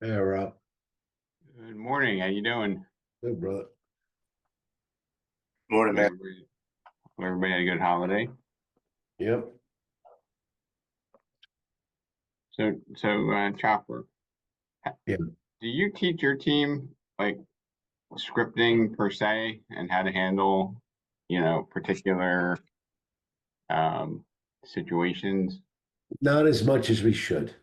Hey, Rob. Good morning. How you doing? Good, brother. Morning, man. Everybody had a good holiday. Yep. So, Chopper, Yeah. do you teach your team like scripting per se and how to handle, particular um situations? Not as much as we should,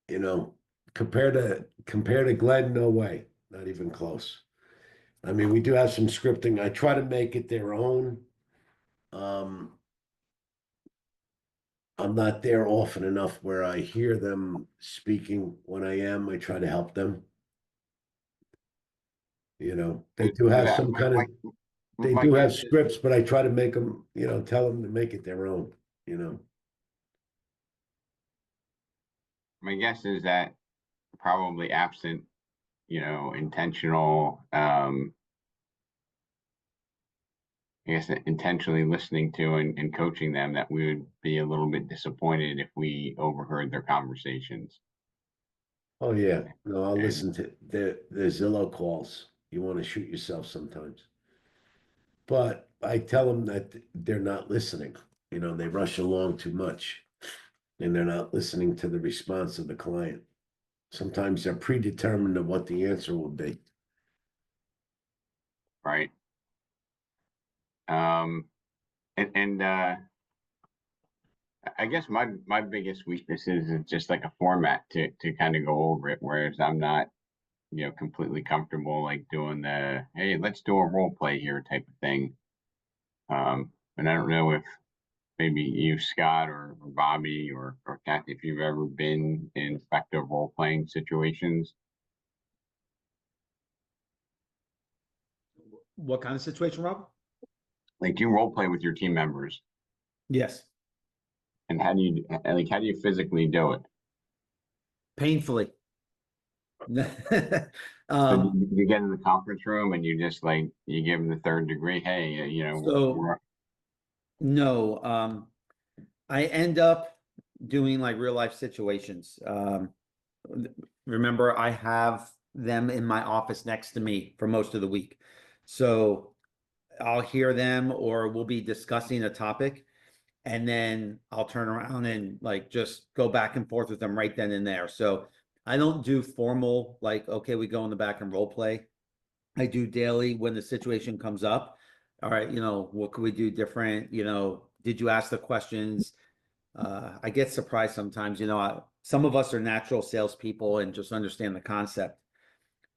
you know, compared to Glenn, no way. Not even close. I mean, we do have some scripting. I try to make it their own. Um, I'm not there often enough where I hear them speaking. When I am, I try to help them. They do have That some my kind of my they my do have guess is scripts, but I try to make them, tell them to make it their own, my guess is that probably absent, intentional I guess intentionally listening to and coaching them, that we would be a little bit disappointed if we overheard their conversations. Oh yeah, no, I'll And listen to the Zillow calls. You want to shoot yourself sometimes, but I tell them that they're not listening. They rush along too much, and they're not listening to the response of the client. Sometimes they're predetermined of what the answer will be. right. Um, and I guess my biggest weakness is just like a format to kind of go over it, whereas I'm not, completely comfortable like doing the, hey, let's do a role play here type of thing. And I don't know if maybe you, Scott, or Bobby, or Kathy, if you've ever been in effective role playing situations. What kind of situation, Rob? Like, do you role play with your team members, Yes, and how do you physically do it? painfully. So um, you get in the conference room and you just like you give them the third degree. Hey, so no, I end up doing like real life situations. Remember, I have them in my office next to me for most of the week. So I'll hear them or we'll be discussing a topic, and then I'll turn around and like just go back and forth with them right then and there. So I don't do formal, like, okay, we go in the back and role play. I do daily when the situation comes up. All right, what could we do different? Did you ask the questions? I get surprised sometimes. Some of us are natural salespeople and just understand the concept,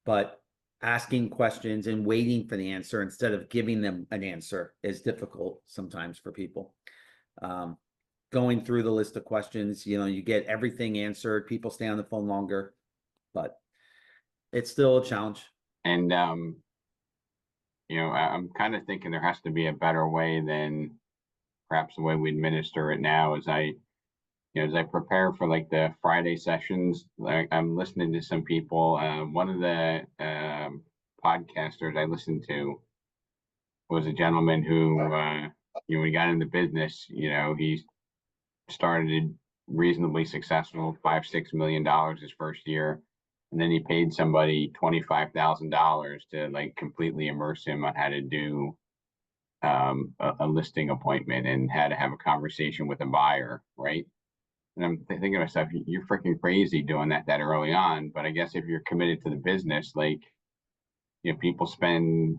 but asking questions and waiting for the answer instead of giving them an answer is difficult sometimes for people. Um, Going through the list of questions, you get everything answered. People stay on the phone longer, but it's still a challenge. and I'm kind of thinking there has to be a better way than perhaps the way we administer it now. As I prepare for like the Friday sessions, like I'm listening to some people. One of the podcasters I listened to was a gentleman who, when he got into business, he started reasonably successful, $5-6 million his first year. And then he paid somebody $25,000 to like completely immerse him on how to do a listing appointment and how to have a conversation with a buyer, right? And I'm thinking to myself, you're freaking crazy doing that early on. But I guess if you're committed to the business, like, people spend,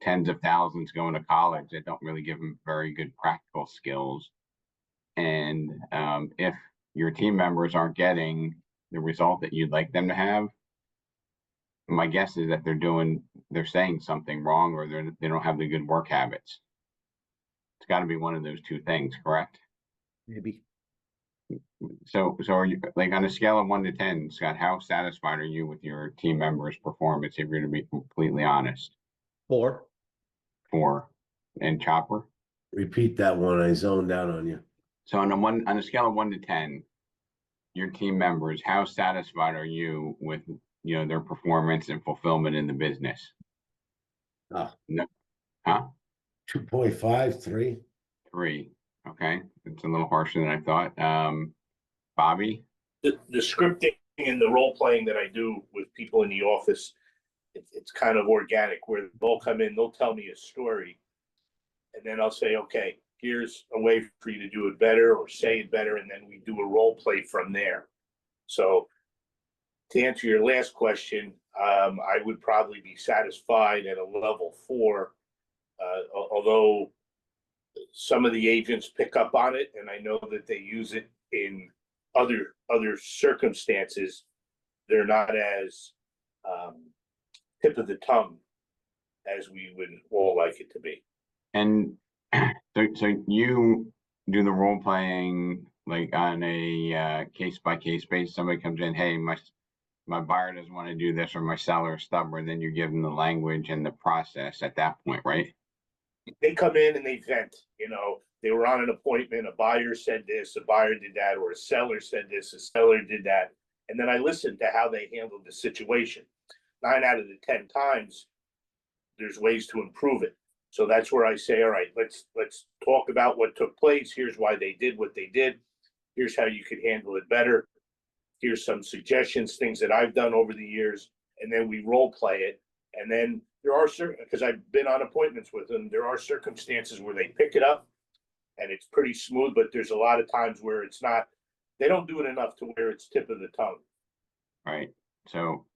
tens of thousands going to college that don't really give them very good practical skills. And if your team members aren't getting the result that you'd like them to have, my guess is that they're saying something wrong, or they don't have the good work habits. It's got to be one of those two things, correct? Maybe So are you like on a scale of 1 to 10, Scott? How satisfied are you with your team members' performance? If you're to be completely honest, 4. for and Chopper. Repeat that one. I zoned out on you. So on a scale of 1 to 10, your team members, how satisfied are you with their performance and fulfillment in the business? Ah, No, huh? 2.5, 3. 3. Okay, it's a little harsher than I thought. Bobby. The scripting in the role playing that I do with people in the office, it's kind of organic where they'll come in, they'll tell me a story. And then I'll say, okay, here's a way for you to do it better or say it better. And then we do a role play from there. So to answer your last question, I would probably be satisfied at a level 4, although some of the agents pick up on it, and I know that they use it in other circumstances. They're not as tip of the tongue as we would all like it to be. And so you do the role playing like on a case by case basis. Somebody comes in, hey, my buyer doesn't want to do this, or my seller is stubborn. Then you give them the language and the process at that point, right? They come in and they vent. They were on an appointment. A buyer said this, a buyer did that, or a seller said this, a seller did that, and then I listened to how they handled the situation. 9 out of the 10 times, there's ways to improve it. So that's where I say, all right, let's talk about what took place. Here's why they did what they did. Here's how you could handle it better. Here's some suggestions, things that I've done over the years, and then we role play it. And then there are certain, because I've been on appointments with them, there are circumstances where they pick it up and it's pretty smooth, but there's a lot of times where it's not, they don't do it enough to where it's tip of the tongue. Right. So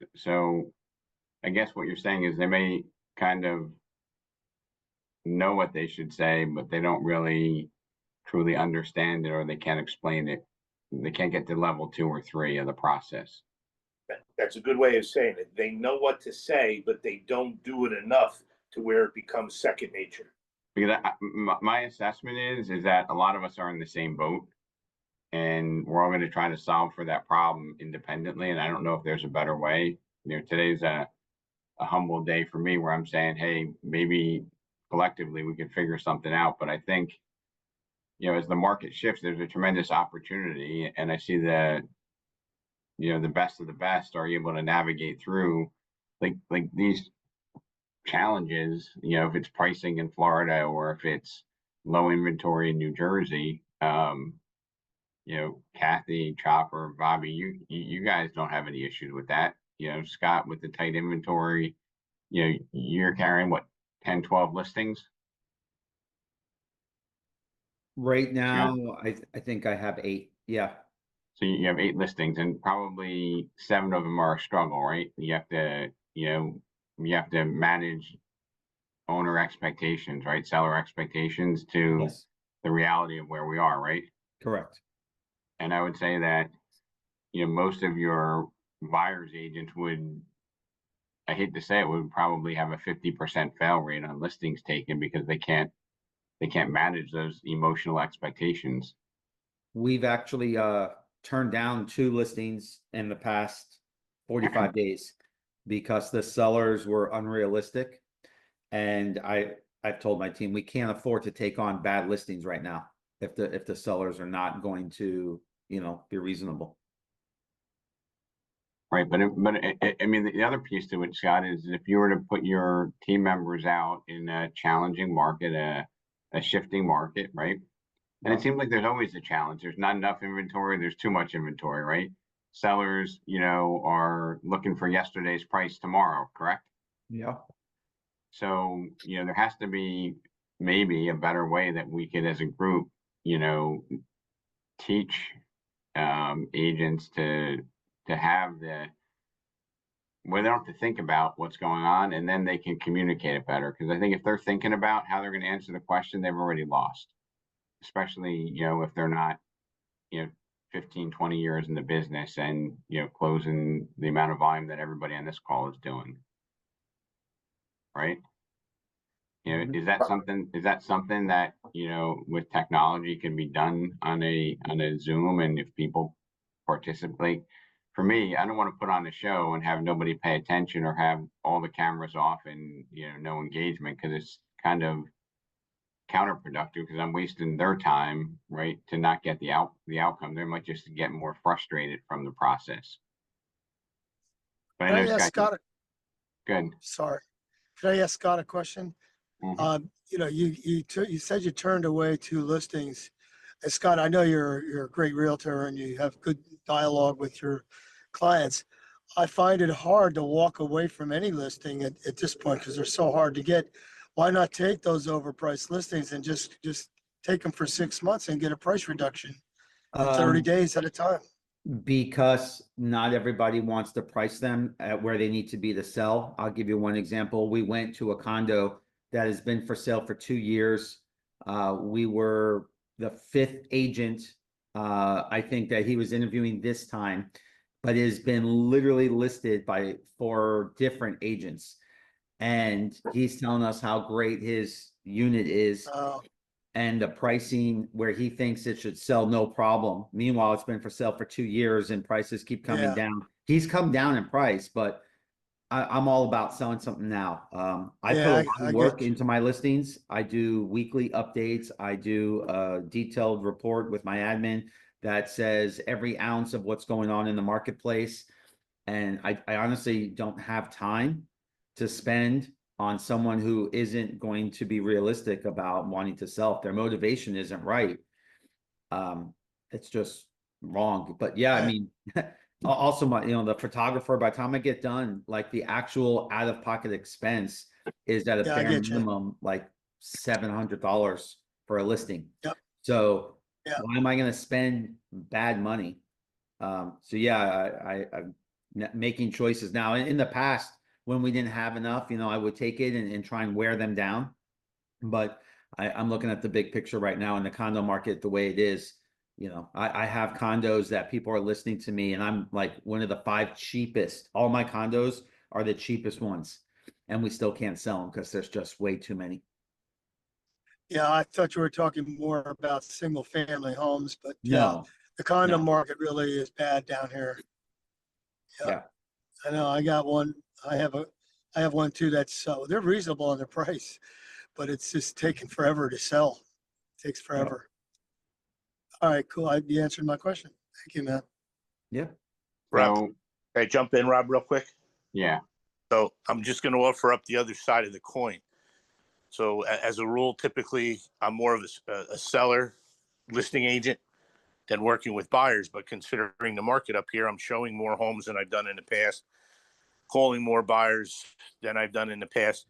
I guess what you're saying is they may kind of know what they should say, but they don't really truly understand it, or they can't explain it. They can't get to level 2 or 3 of the process. That's a good way of saying it. They know what to say, but they don't do it enough to where it becomes second nature. Because my assessment is that a lot of us are in the same boat, and we're all going to try to solve for that problem independently. And I don't know if there's a better way. Today's a humble day for me where I'm saying, hey, maybe collectively we could figure something out. But I think, as the market shifts, there's a tremendous opportunity, and I see that, the best of the best are able to navigate through like these challenges, if it's pricing in Florida or if it's low inventory in New Jersey. Kathy, Chopper, Bobby, you guys don't have any issues with that. Scott, with the tight inventory, you're carrying what, 10, 12 listings? Right now, I think I have 8. Yeah. So you have 8 listings, and probably 7 of them are a struggle, right? You have to manage owner expectations, right? Seller expectations to Yes. the reality of where we are, right? Correct. And I would say that, most of your buyer's agents would, I hate to say it, would probably have a 50% fail rate on listings taken because they can't manage those emotional expectations. We've actually turned down 2 listings in the past 45 days because the sellers were unrealistic. And I've told my team we can't afford to take on bad listings right now if the sellers are not going to, be reasonable. Right, but I mean, the other piece to it, Scott, is if you were to put your team members out in a challenging market, a shifting market, right? And it seems like there's always a challenge. There's not enough inventory. There's too much inventory, right? Sellers, are looking for yesterday's price tomorrow, correct? Yeah. So, there has to be maybe a better way that we could, as a group, teach agents to have where they don't have to think about what's going on, and then they can communicate it better. Because I think if they're thinking about how they're going to answer the question, they've already lost. Especially, if they're not, 15, 20 years in the business and, closing the amount of volume that everybody on this call is doing. Right? Is that something that, with technology can be done on a Zoom, and if people participate? For me, I don't want to put on a show and have nobody pay attention or have all the cameras off and, no engagement, because it's kind of counterproductive because I'm wasting their time, right, to not get the outcome. They might just get more frustrated from the process. But Can I ask Scott? Good. Sorry. Can I ask Scott a question? Mm-hmm. You said you turned away 2 listings. And Scott, I know you're a great realtor and you have good dialogue with your clients. I find it hard to walk away from any listing at this point because they're so hard to get. Why not take those overpriced listings and just take them for 6 months and get a price reduction in 30 days at a time? Because not everybody wants to price them at where they need to be to sell. I'll give you one example. We went to a condo that has been for sale for 2 years. We were the 5th agent. I think that he was interviewing this time, but it has been literally listed by 4 different agents. And he's telling us how great his unit is and the pricing where he thinks it should sell no problem. Meanwhile, it's been for sale for 2 years and prices keep coming Yeah. down. He's come down in price, but I'm all about selling something now. I Yeah, put a I lot of get work you. into my listings. I do weekly updates. I do a detailed report with my admin that says every ounce of what's going on in the marketplace. And I honestly don't have time to spend on someone who isn't going to be realistic about wanting to sell. If their motivation isn't right, it's just wrong. But yeah, I Yeah. mean, also the photographer, by the time I get done, like the actual out-of-pocket expense is at a Yeah, I bare get you. minimum, like $700 for a listing. Yep. So Yeah. why am I going to spend bad money? So yeah, I'm making choices now. In the past, when we didn't have enough, I would take it and try and wear them down. But I'm looking at the big picture right now in the condo market, the way it is. I have condos that people are listening to me, and I'm like one of the 5 cheapest. All my condos are the cheapest ones, and we still can't sell them because there's just way too many. Yeah, I thought you were talking more about single family homes, but yeah, No, the condo no. market really is bad down here. Yeah. I know, I got one. I have one too that's, they're reasonable on the price, but it's just taking forever to sell. Takes forever. All right, cool. You answered my question. Thank you, man. Yeah. Rob, So, can I jump in, Rob, real quick? yeah, So I'm just going to offer up the other side of the coin. So as a rule, typically I'm more of a seller listing agent than working with buyers. But considering the market up here, I'm showing more homes than I've done in the past, calling more buyers than I've done in the past.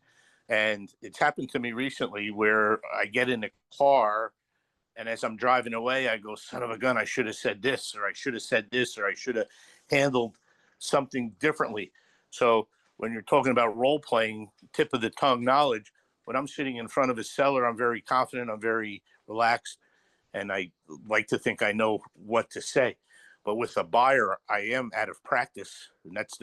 And it's happened to me recently where I get in the car and as I'm driving away, I go, son of a gun, I should have said this, or I should have said this, or I should have handled something differently. So when you're talking about role playing, tip of the tongue knowledge, when I'm sitting in front of a seller, I'm very confident, I'm very relaxed, and I like to think I know what to say. But with a buyer, I am out of practice. And that's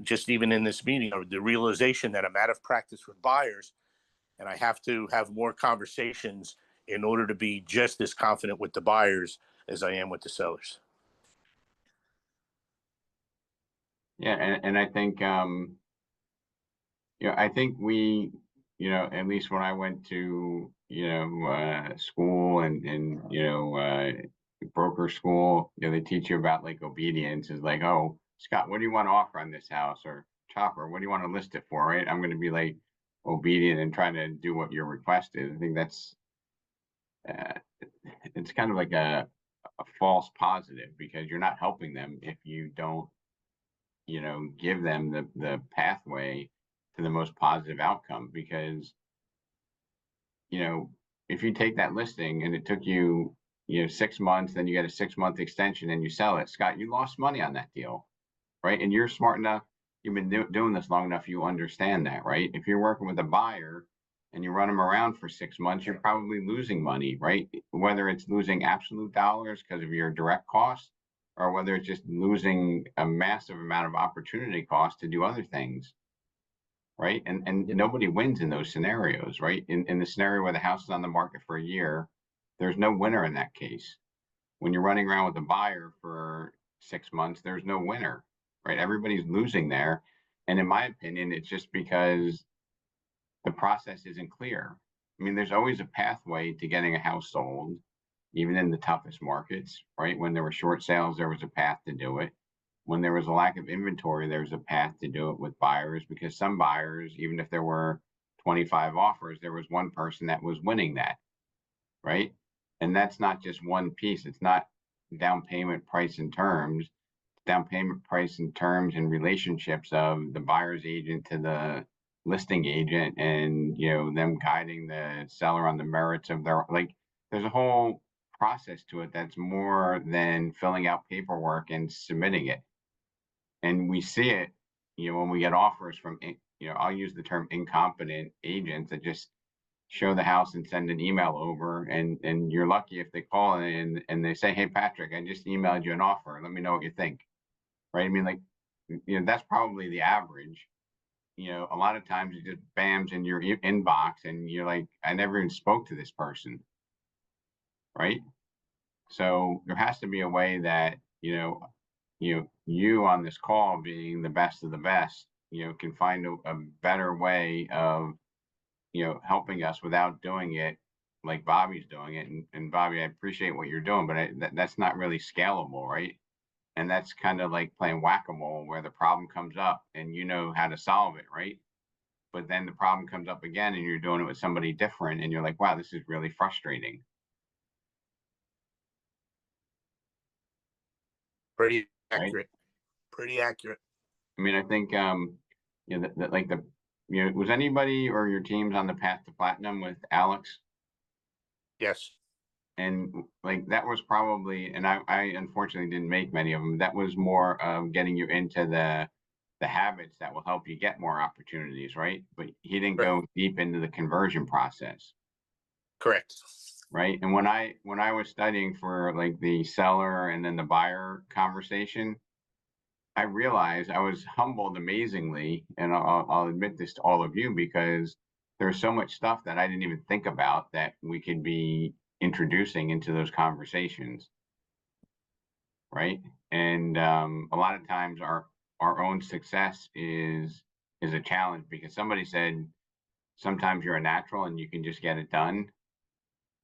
just even in this meeting, or the realization that I'm out of practice with buyers, and I have to have more conversations in order to be just as confident with the buyers as I am with the sellers. yeah, and I think I think we, at least when I went to, school and broker school, they teach you about like obedience is like, oh, Scott, what do you want to offer on this house? Or Chopper, what do you want to list it for? Right. I'm going to be like obedient and trying to do what your request is. I think that's, uh, it's kind of like a false positive because you're not helping them if you don't, give them the pathway to the most positive outcome. Because, if you take that listing and it took you, 6 months, then you get a 6-month extension and you sell it, Scott, you lost money on that deal, right? And you're smart enough, you've been doing this long enough, you understand that, right? If you're working with a buyer and you run them around for 6 months, you're probably losing money, right? Whether it's losing absolute dollars because of your direct costs, or whether it's just losing a massive amount of opportunity cost to do other things, right? And Yep. nobody wins in those scenarios, right? In the scenario where the house is on the market for a year, there's no winner in that case. When you're running around with a buyer for 6 months, there's no winner, right? Everybody's losing there. And in my opinion, it's just because the process isn't clear. I mean, there's always a pathway to getting a house sold, even in the toughest markets, right? When there were short sales, there was a path to do it. When there was a lack of inventory, there's a path to do it with buyers, because some buyers, even if there were 25 offers, there was one person that was winning that, right? And that's not just one piece. It's not down payment, price, and terms. down payment price and terms and relationships of the buyer's agent to the listing agent, and, you know, them guiding the seller on the merits of their, like, there's a whole process to it that's more than filling out paperwork and submitting it. And we see it, you know, when we get offers from, you know, I'll use the term incompetent agents that just show the house and send an email over, and you're lucky if they call in and they say, hey, Patrick, I just emailed you an offer. Let me know what you think. Right? I mean, like, you know, that's probably the average. You know, a lot of times it just bams in your inbox and you're like, I never even spoke to this person. Right? So there has to be a way that, you on this call being the best of the best, can find a better way of, helping us without doing it like Bobby's doing it. And Bobby, I appreciate what you're doing, but that's not really scalable, right? And that's kind of like playing whack-a-mole where the problem comes up and you know how to solve it, right? But then the problem comes up again and you're doing it with somebody different and you're like, wow, this is really frustrating. Pretty Right. accurate. Pretty accurate. I mean, I think, was anybody or your teams on the path to platinum with Alex? Yes. And like, that was probably, and I unfortunately didn't make many of them. That was more of getting you into the habits that will help you get more opportunities, right? But he didn't go deep into the conversion process. Correct. Right. And when I was studying for like the seller and then the buyer conversation, I realized I was humbled amazingly, and I'll admit this to all of you, because there's so much stuff that I didn't even think about that we could be introducing into those conversations. Right. And a lot of times our own success is a challenge, because somebody said sometimes you're a natural and you can just get it done.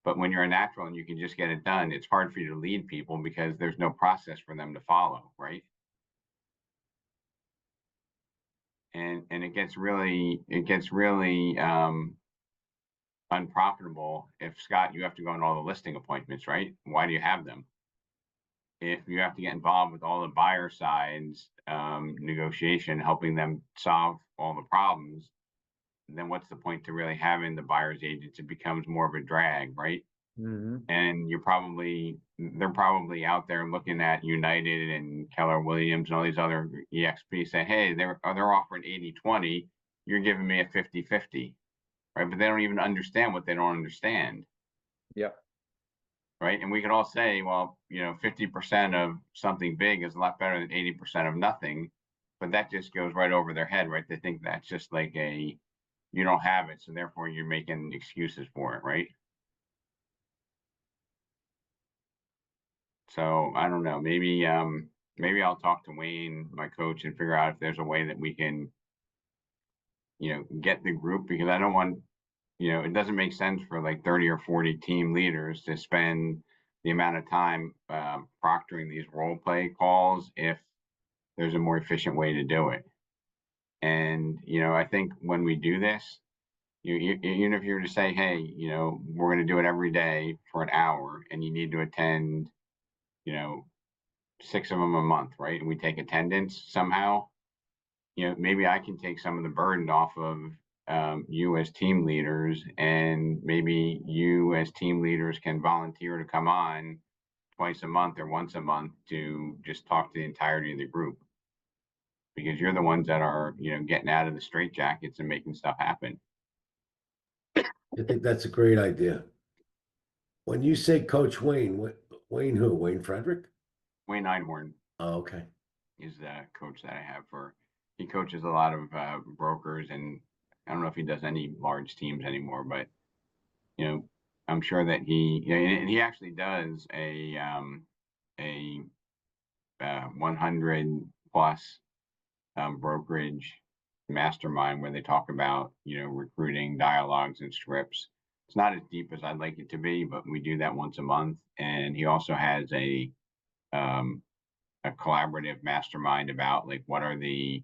But when you're a natural and you can just get it done, it's hard for you to lead people because there's no process for them to follow, right? And it gets really unprofitable if, Scott, you have to go on all the listing appointments, right? Why do you have them? If you have to get involved with all the buyer sides, negotiation, helping them solve all the problems, then what's the point to really having the buyer's agents? It becomes more of a drag, right? Mm-hmm. And they're probably out there looking at United and Keller Williams and all these other EXPs saying, hey, they're offering 80-20, you're giving me a 50-50, right? But they don't even understand what they don't understand. Yep. Right. And we could all say, well, 50% of something big is a lot better than 80% of nothing, but that just goes right over their head, right? They think that's just like you don't have it, so therefore you're making excuses for it, right? So I don't know, maybe I'll talk to Wayne, my coach, and figure out if there's a way that we can, get the group, because I don't want, it doesn't make sense for like 30 or 40 team leaders to spend the amount of time proctoring these role play calls if there's a more efficient way to do it. And, I think when we do this, even if you were to say, hey, we're going to do it every day for an hour and you need to attend, 6 of them a month, right? And we take attendance somehow, maybe I can take some of the burden off of you as team leaders, and maybe you as team leaders can volunteer to come on twice a month or once a month to just talk to the entirety of the group, because you're the ones that are, getting out of the straitjackets and making stuff happen. I think that's a great idea. When you say Coach Wayne, Wayne who? Wayne Frederick? Wayne Einhorn Oh, okay. is the coach that I have he coaches a lot of brokers, and I don't know if he does any large teams anymore, but I'm sure that he actually does a 100 plus brokerage mastermind where they talk about recruiting dialogues and scripts. It's not as deep as I'd like it to be, but we do that once a month. And he also has a collaborative mastermind about like what are the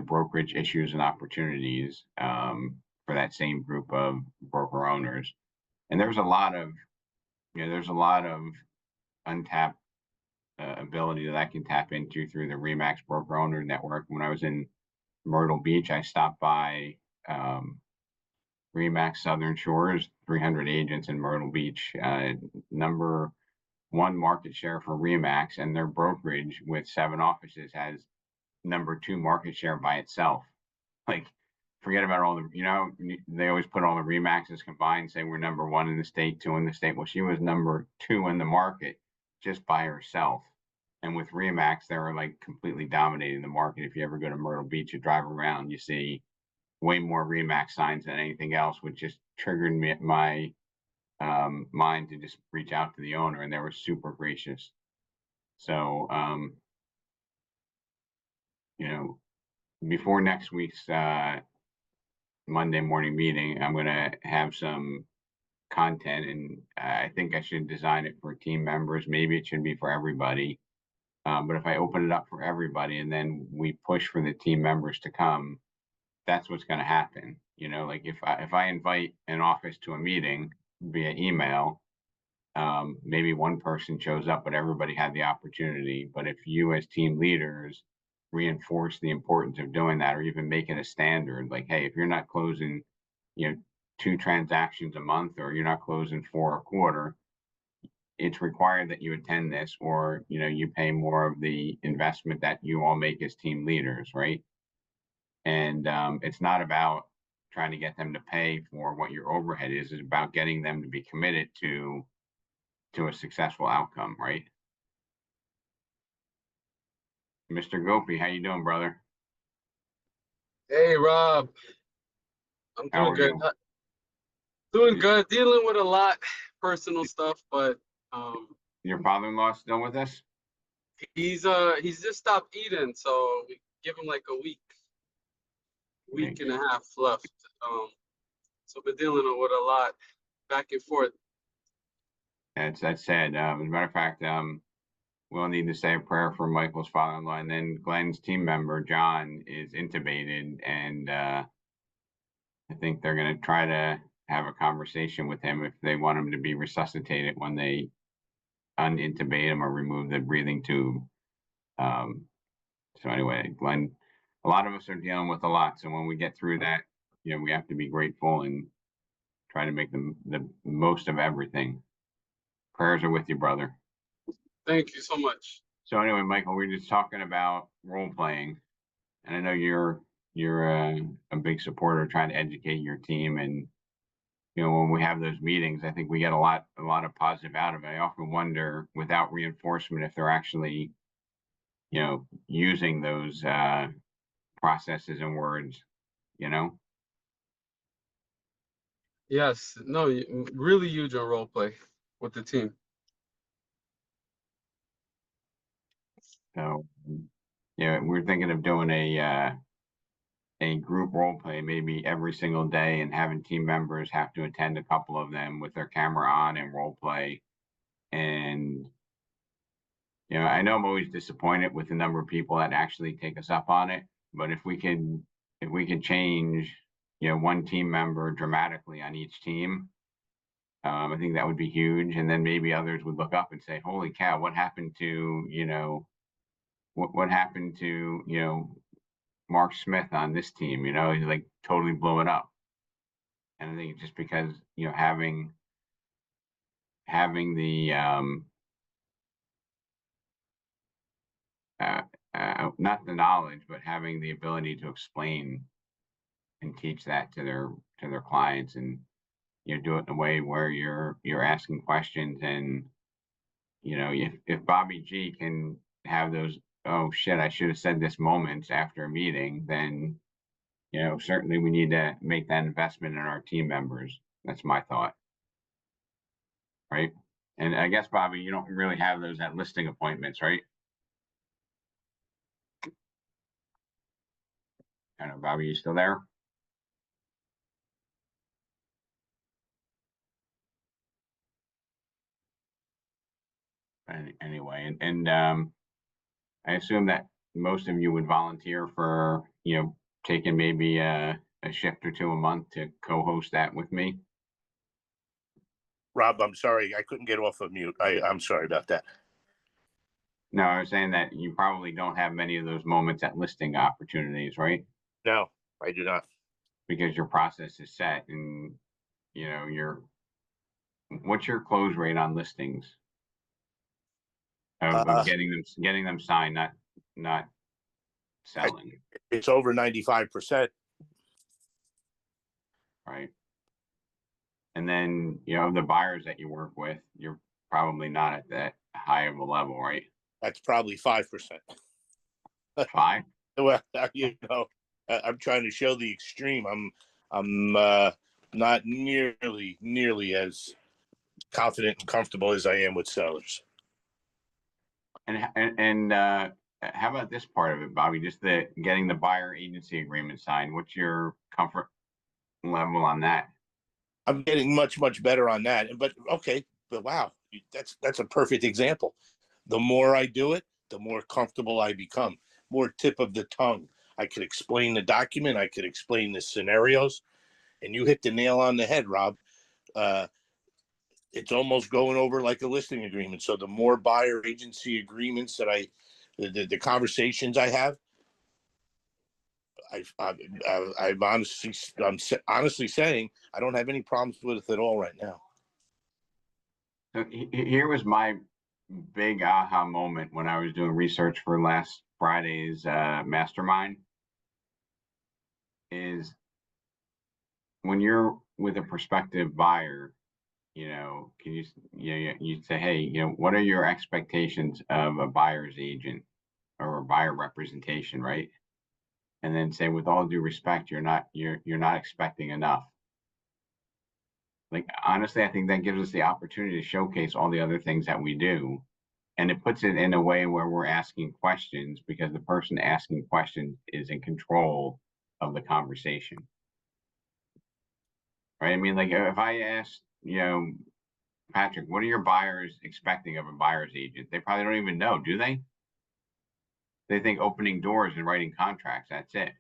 brokerage issues and opportunities for that same group of broker owners. And there's a lot of untapped ability that I can tap into through the Remax broker owner network. When I was in Myrtle Beach, I stopped by Remax Southern Shores, 300 agents in Myrtle Beach, number one market share for Remax, and their brokerage with 7 offices has number 2 market share by itself. Like, forget about all the, they always put all the Remaxes combined, say we're number 1 in the state, 2 in the state. Well, she was number 2 in the market just by herself. And with Remax, they were like completely dominating the market. If you ever go to Myrtle Beach, you drive around, you see way more Remax signs than anything else, which just triggered my mind to just reach out to the owner, and they were super gracious. So, before next week's Monday morning meeting, I'm going to have some content, and I think I should design it for team members. Maybe it should be for everybody. But if I open it up for everybody and then we push for the team members to come, that's what's going to happen. Like if I invite an office to a meeting via email, maybe one person shows up, but everybody had the opportunity. But if you as team leaders reinforce the importance of doing that, or even make it a standard, like, hey, if you're not closing, 2 transactions a month, or you're not closing 4 a quarter, it's required that you attend this, or, you pay more of the investment that you all make as team leaders, right? And it's not about trying to get them to pay for what your overhead is. It's about getting them to be committed to a successful outcome, right? Mr. Gopi, how you doing, brother? Hey, Rob. I'm How doing are good. you? Doing good. Dealing with a lot personal stuff, but Your father-in-law still with us? he's just stopped eating, so we give him like a week and a half left. So we're dealing with a lot back and forth. That's sad. As a matter of fact, we'll need to say a prayer for Michael's father-in-law, and then Glenn's team member John is intubated, and I think they're going to try to have a conversation with him if they want him to be resuscitated when they unintubate him or remove the breathing tube. So anyway, Glenn, a lot of us are dealing with a lot. So when we get through that, we have to be grateful and try to make the most of everything. Prayers are with you, brother. Thank you so much. So anyway, Michael, we're just talking about role playing, and I know you're a big supporter of trying to educate your team. And when we have those meetings, I think we get a lot of positive out of it. I often wonder, without reinforcement, if they're actually using those processes and words. Yes, no, really huge on role play with the team. So we're thinking of doing a group role play maybe every single day, and having team members have to attend a couple of them with their camera on and role play. And I know I'm always disappointed with the number of people that actually take us up on it, but if we could change one team member dramatically on each team, I think that would be huge. And then maybe others would look up and say, holy cow, what happened to what happened to Mark Smith on this team? He like totally blew it up. And I think just because having the not the knowledge, but having the ability to explain and teach that to their clients, and do it in a way where you're asking questions. And if Bobby G can have those, oh shit, I should have said this moments after a meeting, then certainly we need to make that investment in our team members. That's my thought, right? And I guess, Bobby, you don't really have those at listing appointments, right? I don't know, Bobby, you still there? Anyway, and I assume that most of you would volunteer for, taking maybe a shift or 2 a month to co-host that with me. Rob, I'm sorry, I couldn't get off of mute. I'm sorry about that. No, I was saying that you probably don't have many of those moments at listing opportunities, right? No, I do not. Because your process is set and, you know, what's your close rate on listings? Of Uh, getting them signed, not selling, It's over 95%. right? And then, you know, the buyers that you work with, you're probably not at that high of a level, right? That's probably 5%. 5? Well, you know, I'm trying to show the extreme. I'm not nearly as confident and comfortable as I am with sellers. And how about this part of it, Bobby? Just getting the buyer agency agreement signed. What's your comfort level on that? I'm getting much better on that. But okay, but wow, that's a perfect example. The more I do it, the more comfortable I become. More tip of the tongue. I could explain the document. I could explain the scenarios, and you hit the nail on the head, Rob. It's almost going over like a listing agreement. So the more buyer agency agreements that the conversations I have, I'm honestly saying I don't have any problems with it at all right now. So here was my big aha moment when I was doing research for last Friday's mastermind. Is when you're with a prospective buyer, you know, can you say, hey, you know, what are your expectations of a buyer's agent or a buyer representation, right? And then say, with all due respect, you're not expecting enough. Like, honestly, I think that gives us the opportunity to showcase all the other things that we do. And it puts it in a way where we're asking questions because the person asking questions is in control of the conversation. Right? I mean, like if I asked, you know, Patrick, what are your buyers expecting of a buyer's agent? They probably don't even know, do they? They think opening doors and writing contracts, that's it.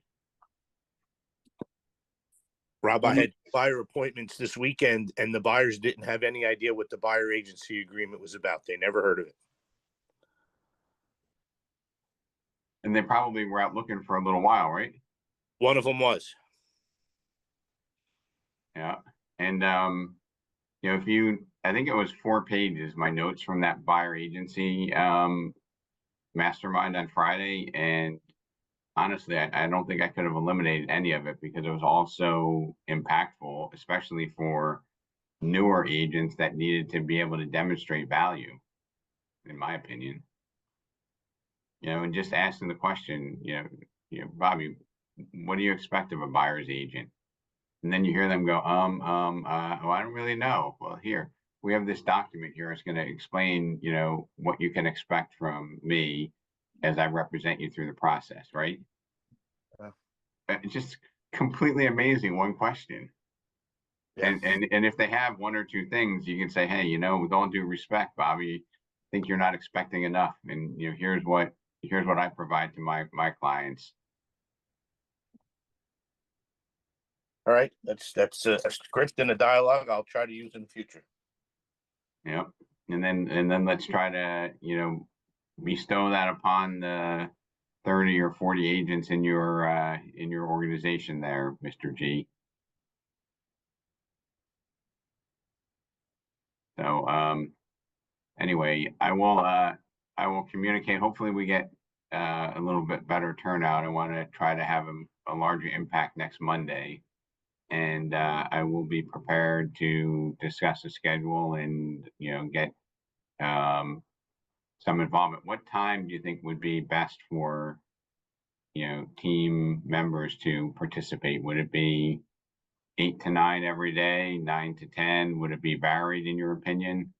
Rob, I had buyer appointments this weekend, and the buyers didn't have any idea what the buyer agency agreement was about. They never heard of it. And they probably were out looking for a little while, right? One of them was. Yeah. And you know, I think it was 4 pages, my notes from that buyer agency mastermind on Friday. And honestly, I don't think I could have eliminated any of it because it was also impactful, especially for newer agents that needed to be able to demonstrate value, in my opinion. You know, and just asking the question, Bobby, what do you expect of a buyer's agent? And then you hear them go, well, I don't really know. Well, here, we have this document here. It's going to explain, you know, what you can expect from me as I represent you through the process, right? Yeah. It's just completely amazing. One question. Yeah. And if they have 1 or 2 things, you can say, hey, you know, with all due respect, Bobby, I think you're not expecting enough. And, you know, here's what I provide to my clients. All right. That's a script and a dialogue I'll try to use in the future. Yep. And then let's try to, you know, bestow that upon the 30 or 40 agents in your organization there, Mr. G. So anyway, I will communicate. Hopefully we get a little bit better turnout. I want to try to have a larger impact next Monday. And I will be prepared to discuss the schedule and, you know, get some involvement. What time do you think would be best for, you know, team members to participate? Would it be 8 to 9 every day, 9 to 10? Would it be varied in your opinion?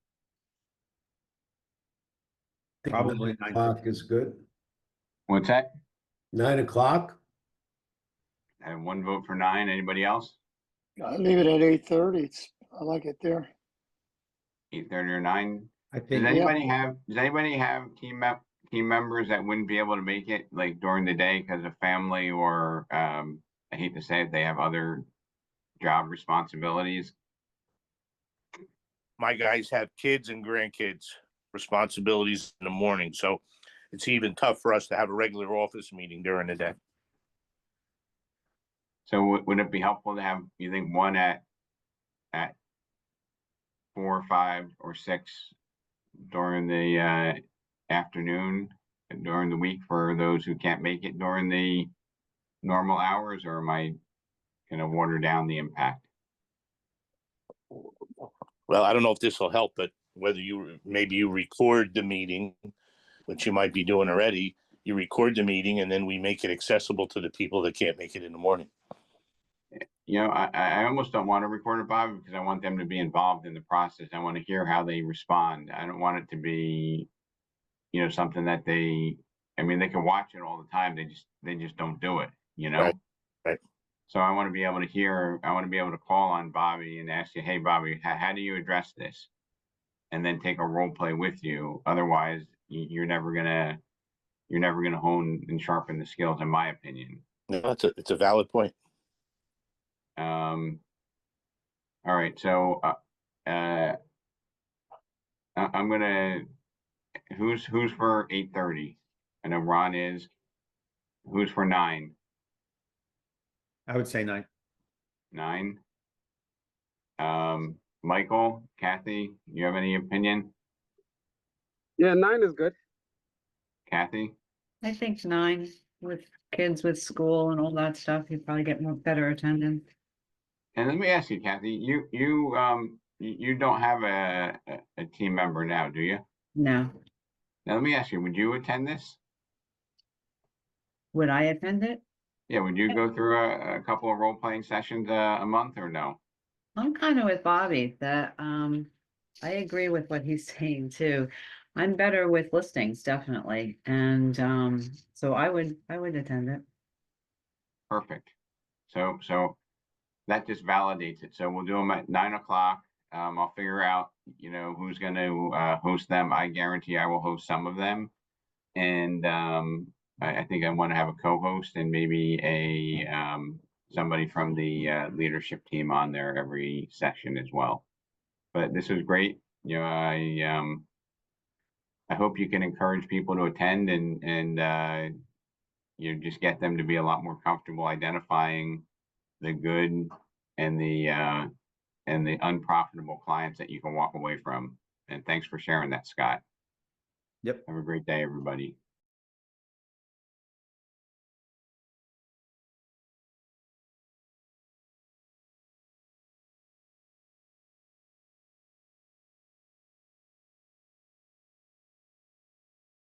Probably 9 o'clock is good. What's that? 9 o'clock? I have 1 vote for 9. Anybody else? I leave it at 8:30. I like it there. 8:30 or 9? I Does think, anybody have team members that wouldn't be able to make it like during the day because of family or I hate to say it, they have other job responsibilities? My guys have kids and grandkids responsibilities in the morning. So it's even tough for us to have a regular office meeting during the day. So would it be helpful to have, you think, one at 4, 5, or 6 during the afternoon, during the week for those who can't make it during the normal hours, or am I gonna water down the impact? Well, I don't know if this will help, but whether maybe you record the meeting, which you might be doing already, you record the meeting and then we make it accessible to the people that can't make it in the morning. You know, I almost don't want to record it, Bob, because I want them to be involved in the process. I want to hear how they respond. I don't want it to be, you know, something that they can watch it all the time. They just don't do it, you know? Right. So I want to be able to call on Bobby and ask you, hey, Bobby, how do you address this? And then take a role play with you. Otherwise, you're never gonna hone and sharpen the skills, in my opinion. No, it's a valid point. All right, so I'm gonna, who's for 8:30? I know Ron is. Who's for 9? I would say 9. 9. Michael, Kathy, you have any opinion? Yeah, 9 is good. Kathy? I think 9 with kids with school and all that stuff, you probably get better attendance. And let me ask you, Kathy, you don't have a team member now, do you? No. Now let me ask you, would you attend this? Would I attend it? Yeah, would you go through a couple of role-playing sessions a month, or no? I'm kind of with Bobby that I agree with what he's saying too. I'm better with listings, definitely. And so I would attend it. Perfect. So that just validates it. So we'll do them at 9 o'clock. I'll figure out, you know, who's going to host them. I guarantee I will host some of them. And I think I want to have a co-host and maybe somebody from the leadership team on there every session as well. But this was great. You know, I hope you can encourage people to attend and you just get them to be a lot more comfortable identifying the good and the unprofitable clients that you can walk away from. And thanks for sharing that, Scott. Yep. Have a great day, everybody.